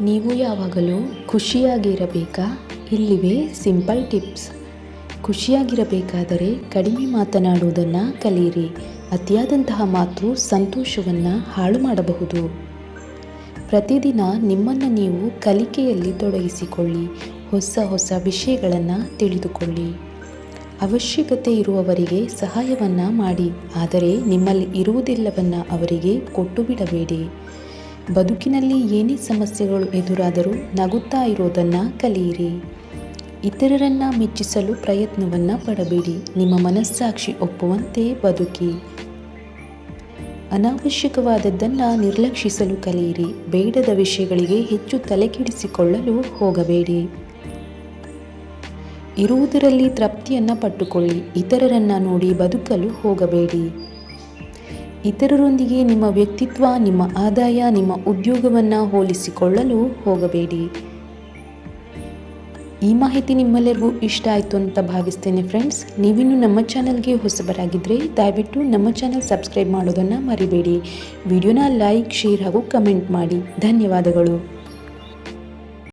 ನೀವು ಯಾವಾಗಲೂ ಖುಷಿಯಾಗಿರಬೇಕಾ? ಇಲ್ಲಿವೆ ಸಿಂಪಲ್ ಟಿಪ್ಸ್. ಖುಷಿಯಾಗಿರಬೇಕಾದರೆ ಕಡಿಮೆ ಮಾತನಾಡುವುದನ್ನು ಕಲಿಯಿರಿ. ಅತಿಯಾದಂತಹ ಮಾತು ಸಂತೋಷವನ್ನು ಹಾಳು ಮಾಡಬಹುದು. ಪ್ರತಿದಿನ ನಿಮ್ಮನ್ನು ನೀವು ಕಲಿಕೆಯಲ್ಲಿ ತೊಡಗಿಸಿಕೊಳ್ಳಿ. ಹೊಸ ವಿಷಯಗಳನ್ನು ತಿಳಿದುಕೊಳ್ಳಿ. ಅವಶ್ಯಕತೆ ಇರುವವರಿಗೆ ಸಹಾಯವನ್ನು ಮಾಡಿ, ಆದರೆ ನಿಮ್ಮಲ್ಲಿ ಇರುವುದೆಲ್ಲವನ್ನು ಅವರಿಗೆ ಕೊಟ್ಟು ಬಿಡಬೇಡಿ. ಬದುಕಿನಲ್ಲಿ ಏನೇ ಸಮಸ್ಯೆಗಳು ಎದುರಾದರೂ ನಗುತ್ತಾ ಇರೋದನ್ನು ಕಲಿಯಿರಿ. ಇತರರನ್ನು ಮೆಚ್ಚಿಸಲು ಪ್ರಯತ್ನವನ್ನು ಪಡಬೇಡಿ. ನಿಮ್ಮ ಮನಸ್ಸಾಕ್ಷಿ ಒಪ್ಪುವಂತೆ ಬದುಕಿ. ಅನಾವಶ್ಯಕವಾದದ್ದನ್ನು ನಿರ್ಲಕ್ಷಿಸಲು ಕಲಿಯಿರಿ. ಬೇಡದ ವಿಷಯಗಳಿಗೆ ಹೆಚ್ಚು ತಲೆಕೆಡಿಸಿಕೊಳ್ಳಲು ಹೋಗಬೇಡಿ. ಇರುವುದರಲ್ಲಿ ತೃಪ್ತಿಯನ್ನು ಪಟ್ಟುಕೊಳ್ಳಿ. ಇತರರನ್ನು ನೋಡಿ ಬದುಕಲು ಹೋಗಬೇಡಿ. ಇತರರೊಂದಿಗೆ ನಿಮ್ಮ ವ್ಯಕ್ತಿತ್ವ, ನಿಮ್ಮ ಆದಾಯ, ನಿಮ್ಮ ಉದ್ಯೋಗವನ್ನು ಹೋಲಿಸಿಕೊಳ್ಳಲು ಹೋಗಬೇಡಿ. ಈ ಮಾಹಿತಿ ನಿಮ್ಮೆಲ್ಲರಿಗೂ ಇಷ್ಟ ಆಯಿತು ಅಂತ ಭಾವಿಸ್ತೇನೆ ಫ್ರೆಂಡ್ಸ್. ನೀವಿನ್ನು ನಮ್ಮ ಚಾನಲ್ಗೆ ಹೊಸಬರಾಗಿದ್ದರೆ ದಯವಿಟ್ಟು ನಮ್ಮ ಚಾನಲ್ ಸಬ್ಸ್ಕ್ರೈಬ್ ಮಾಡೋದನ್ನು ಮರಿಬೇಡಿ. ವಿಡಿಯೋನ ಲೈಕ್, ಶೇರ್ ಹಾಗೂ ಕಮೆಂಟ್ ಮಾಡಿ. ಧನ್ಯವಾದಗಳು.